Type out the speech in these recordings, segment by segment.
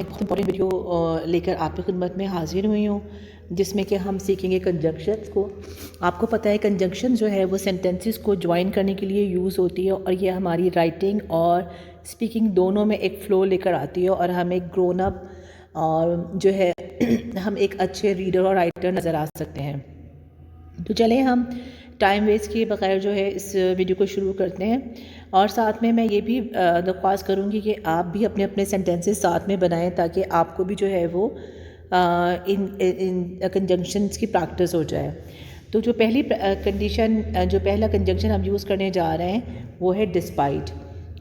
एक बहुत important video लेकर आपकी खिदमत में हाजिर हुई हूँ, जिसमें कि हम सीखेंगे कंजंक्शंस को। आपको पता है कंजंक्शन जो है वो सेंटेंसेस को ज्वाइन करने के लिए यूज़ होती है और ये हमारी राइटिंग और स्पीकिंग दोनों में एक फ़्लो लेकर आती है और हम एक ग्रोन अप और जो है हम एक अच्छे रीडर और राइटर नज़र आ सकते हैं। तो चलें हम टाइम वेस्ट किए बगैर जो है इस वीडियो को शुरू करते हैं। और साथ में मैं ये भी दरख्वास्त करूँगी कि आप भी अपने अपने सेंटेंसेस साथ में बनाएं ताकि आपको भी जो है वो इन कंजंक्शंस की प्रैक्टिस हो जाए। तो जो पहली कंडीशन जो पहला कंजंक्शन हम यूज़ करने जा रहे हैं वो है डिस्पाइट।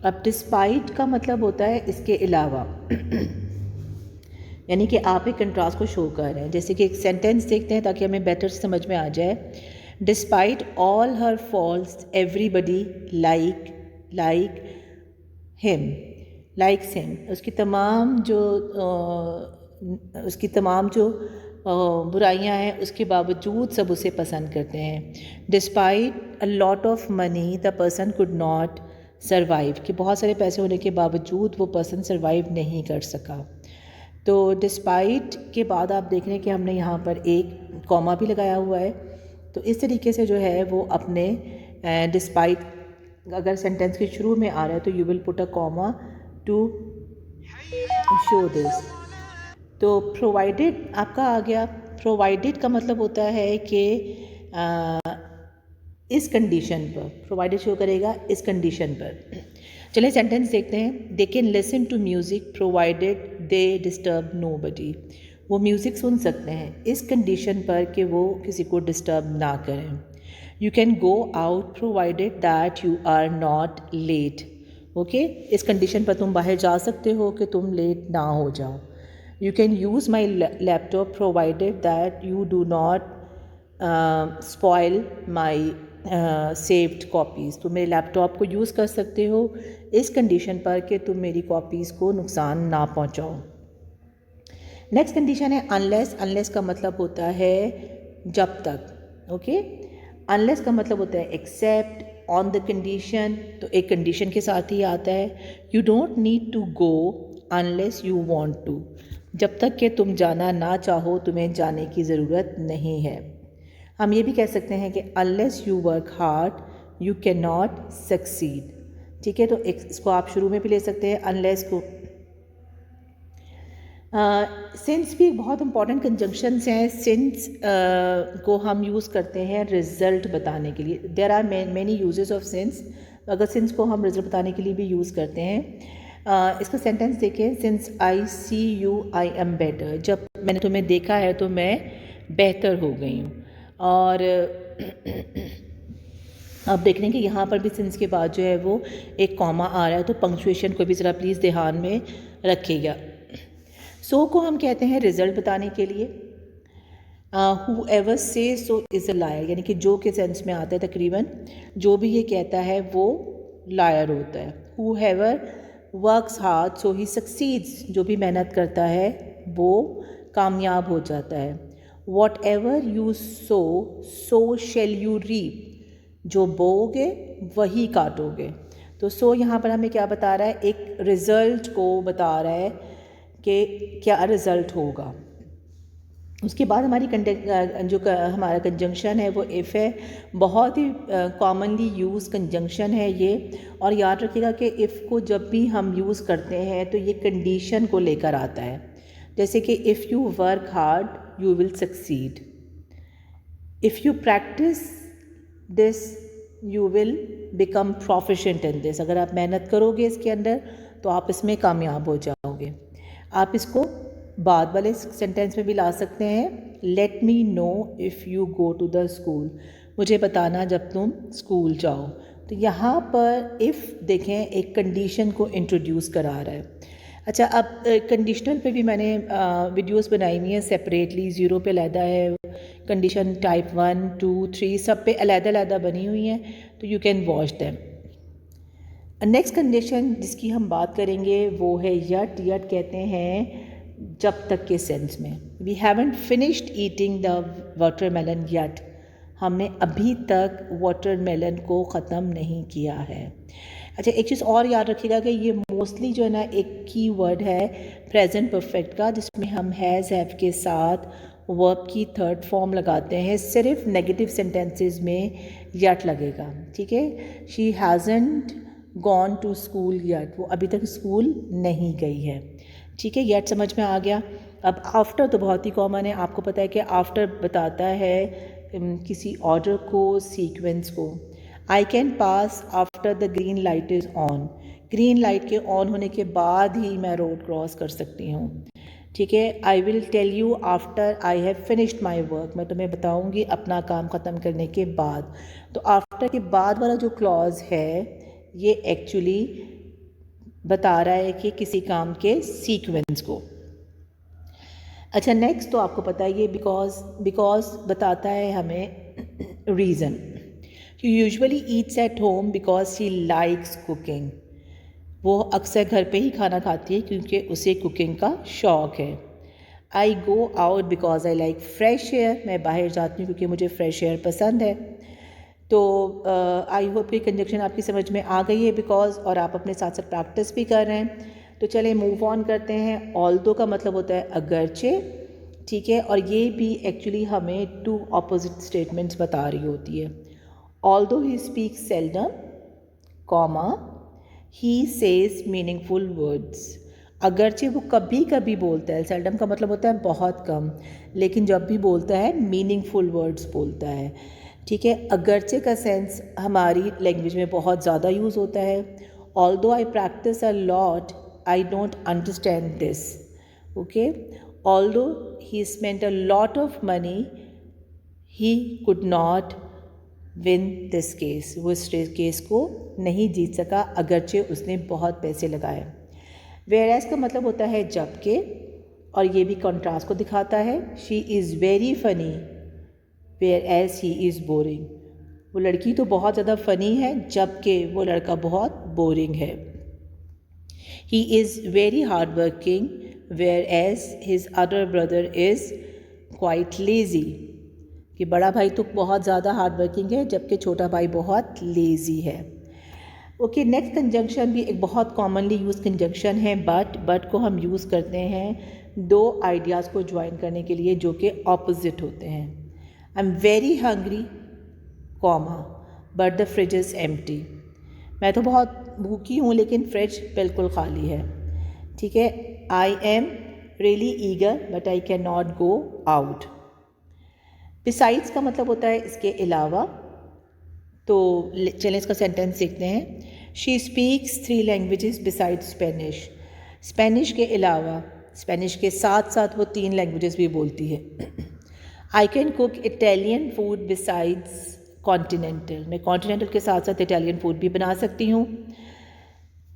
अब डिस्पाइट का मतलब होता है इसके अलावा यानी कि आप एक कंट्रास्ट को शो कर रहे हैं। जैसे कि एक सेंटेंस देखते हैं ताकि हमें बेटर समझ में आ जाए। Despite all her faults everybody like him likes him. उसकी तमाम जो बुराइयां हैं उसके बावजूद सब उसे पसंद करते हैं। Despite a lot of money the person could not survive, कि बहुत सारे पैसे होने के बावजूद वो पर्सन सर्वाइव नहीं कर सका। तो डिस्पाइट के बाद आप देख रहे हैं कि हमने यहाँ पर एक कॉमा भी लगाया हुआ है। तो इस तरीके से जो है वो अपने डिस्पाइट अगर सेंटेंस के शुरू में आ रहा है तो you will put a comma two show this. तो प्रोवाइडेड आपका आ गया। प्रोवाइडेड का मतलब होता है कि इस कंडीशन पर, प्रोवाइडेड शो करेगा इस कंडीशन पर। चलिए सेंटेंस देखते हैं। They can listen to music provided they disturb nobody. वो म्यूज़िक सुन सकते हैं इस कंडीशन पर कि वो किसी को डिस्टर्ब ना करें। You can go out provided that you are not late. Okay, इस कंडीशन पर तुम बाहर जा सकते हो कि तुम लेट ना हो जाओ। You can use my laptop provided that you do not spoil my saved copies. तुम मेरे लैपटॉप को यूज़ कर सकते हो इस कंडीशन पर कि तुम मेरी कॉपीज़ को नुकसान ना पहुंचाओ। नेक्स्ट कंडीशन है अनलेस। अनलेस का मतलब होता है जब तक। ओके, अनलेस का मतलब होता है एक्सेप्ट, ऑन द कंडीशन। तो एक कंडीशन के साथ ही आता है। You don't need to go unless you want to. जब तक कि तुम जाना ना चाहो तुम्हें जाने की ज़रूरत नहीं है। हम ये भी कह सकते हैं कि unless you work hard you can not succeed. ठीक है, तो इसको आप शुरू में भी ले सकते हैं अनलेस को। सिंस भी बहुत इंपॉर्टेंट कंजंक्शंस हैं। सिंस को हम यूज़ करते हैं रिज़ल्ट बताने के लिए। There are many uses of since. अगर सिंस को हम रिज़ल्ट बताने के लिए भी यूज़ करते हैं। इसका सेंटेंस देखें। Since I see you I am better. जब मैंने तुम्हें देखा है तो मैं बेहतर हो गई हूँ। और अब देख रहे हैं कि यहाँ पर भी सिंस के बाद जो है वो एक कॉमा आ रहा है। तो पंक्चुएशन को भी ज़रा प्लीज़ ध्यान में रखिएगा। सो को हम कहते हैं रिज़ल्ट बताने के लिए। whoever says so is a liar, यानी कि जो के सेंस में आता है तकरीबन जो भी ये कहता है वो लायर होता है। whoever works hard so he succeeds, जो भी मेहनत करता है वो कामयाब हो जाता है। whatever you sow so shall you reap, जो बोओगे वही काटोगे। तो सो यहाँ पर हमें क्या बता रहा है, एक रिज़ल्ट को बता रहा है कि क्या रिज़ल्ट होगा। उसके बाद हमारी जो हमारा कंजंक्शन है वो इफ़ है। बहुत ही कॉमनली यूज़ कंजंक्शन है ये। और याद रखिएगा कि इफ़ को जब भी हम यूज़ करते हैं तो ये कंडीशन को लेकर आता है। जैसे कि if you work hard you will succeed, if you practice this you will become proficient in this. अगर आप मेहनत करोगे इसके अंदर तो आप इसमें कामयाब हो जाओगे। आप इसको बाद वाले सेंटेंस में भी ला सकते हैं। Let me know if you go to the school, मुझे बताना जब तुम स्कूल जाओ। तो यहाँ पर इफ़ देखें एक कंडीशन को इंट्रोड्यूस करा रहा है। अच्छा, अब कंडीशनल पे भी मैंने वीडियोस बनाई हुई हैं सेपरेटली। ज़ीरो पे अलहदा है, कंडीशन टाइप 1 2 3 सब पे अलहदा बनी हुई हैं, तो you can watch them. Next condition जिसकी हम बात करेंगे वो है यट। यट कहते हैं जब तक के सेंस में। We haven't finished eating the watermelon yet, हमने अभी तक वाटरमेलन को ख़त्म नहीं किया है। अच्छा, एक चीज़ और याद रखिएगा कि ये मोस्टली जो है ना एक की वर्ड है प्रेजेंट परफेक्ट का, जिसमें हम हैज़ हैव के साथ वर्ब की थर्ड फॉर्म लगाते हैं। सिर्फ नेगेटिव सेंटेंसेस में यट लगेगा, ठीक है। She hasn't gone to school yet, वो अभी तक स्कूल नहीं गई है, ठीक है। यट समझ में आ गया। अब आफ्टर तो बहुत ही कॉमन है, आपको पता है कि आफ्टर बताता है किसी ऑर्डर को, सीक्वेंस को। I can pass after the green light is on, green light के ऑन होने के बाद ही मैं रोड क्रॉस कर सकती हूँ, ठीक है। I will tell you after I have finished my work, मैं तुम्हें बताऊँगी अपना काम ख़त्म करने के बाद। तो आफ्टर के बाद वाला जो क्लॉज है ये एक्चुअली बता रहा है कि किसी काम के सीक्वेंस को। अच्छा, नेक्स्ट तो आपको पता है ये बिकॉज बताता है हमें reason. Usually Yeats at home because she likes cooking, वो अक्सर घर पे ही खाना खाती है क्योंकि उसे कुकिंग का शौक़ है। I go out because I like fresh air, मैं बाहर जाती हूँ क्योंकि मुझे फ्रेश एयर पसंद है। तो आई होप कि कंजक्शन आपकी समझ में आ गई है बिकॉज, और आप अपने साथ साथ प्रैक्टिस भी कर रहे हैं। तो चलें मूव ऑन करते हैं। ऑल्दो का मतलब होता है अगरचे, ठीक है, और ये भी एक्चुअली हमें टू ऑपोजिट स्टेटमेंट्स बता रही होती है। Although he speaks seldom, comma he says meaningful words, अगरचे वो कभी कभी बोलता है, सेल्डम का मतलब होता है बहुत कम, लेकिन जब भी बोलता है मीनिंगफुल वर्ड्स बोलता है, ठीक है। अगरचे का सेंस हमारी लैंग्वेज में बहुत ज़्यादा यूज़ होता है। Although I practice a lot I don't understand this, okay. Although he spent a lot of money he could not win this case, वो इस केस को नहीं जीत सका अगरचे उसने बहुत पैसे लगाए। वेयरएज का मतलब होता है जबकि, और ये भी कॉन्ट्रास्ट को दिखाता है। She is very funny whereas he is boring, वो लड़की तो बहुत ज़्यादा फ़नी है जबकि वो लड़का बहुत बोरिंग है। He is very hard working whereas his other brother is quite lazy, कि बड़ा भाई तो बहुत ज़्यादा हार्ड वर्किंग है जबकि छोटा भाई बहुत लेज़ी है। ओके, नेक्स्ट कंजंक्शन भी एक बहुत कॉमनली यूज़ कंजंक्शन है बट को हम यूज़ करते हैं दो आइडियाज़ को ज्वाइन करने के लिए जो कि ऑपोजिट होते हैं। I am very hungry, comma but the fridge is empty, मैं तो बहुत भूखी हूँ लेकिन फ्रिज बिल्कुल खाली है, ठीक है। I am really eager but I can not go out. Besides का मतलब होता है इसके अलावा, तो चलें इसका सेंटेंस देखते हैं। She speaks 3 languages besides Spanish, Spanish के अलावा, स्पेनिश के साथ साथ वो 3 लैंग्वेजेस भी बोलती है। I can cook Italian food besides continental, मैं कॉन्टिनेंटल के साथ साथ इटालियन फूड भी बना सकती हूँ।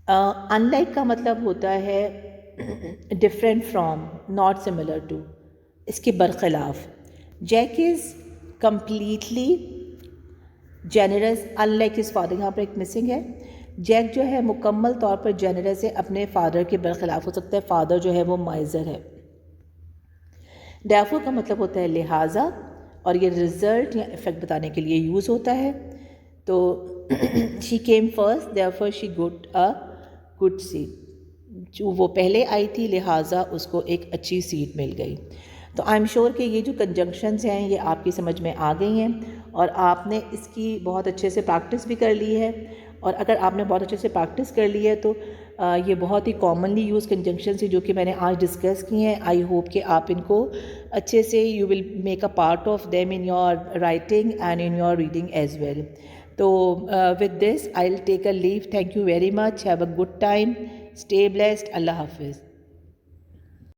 अनलाइक का मतलब होता है different from, not similar to, इसके बरखिलाफ। Jack is completely generous unlike his father, यहाँ पर एक मिसिंग है। जैक जो है मुकम्मल तौर पर जेनरस है, अपने फादर के बरखिलाफ हो सकता है, फादर जो है वो माइजर है। डेफो का मतलब होता है लिहाजा, और ये रिज़ल्ट या इफ़ेक्ट बताने के लिए यूज़ होता है। तो she came first therefore she good a good seat, जो वो पहले आई थी लिहाजा उसको एक अच्छी सीट मिल गई। तो आई एम श्योर कि ये जो कंजंक्शंस हैं ये आपकी समझ में आ गई हैं और आपने इसकी बहुत अच्छे से प्रैक्टिस भी कर ली है। और अगर आपने बहुत अच्छे से प्रैक्टिस कर ली है तो ये बहुत ही कॉमनली यूज़ कंजंक्शंस हैं जो कि मैंने आज डिस्कस की हैं। आई होप कि आप इनको अच्छे से you will make a part of them in your writing and in your reading as well. तो with this I will take a leave. Thank you very much. Have a good time. Stay blessed. अल्लाह हाफिज़।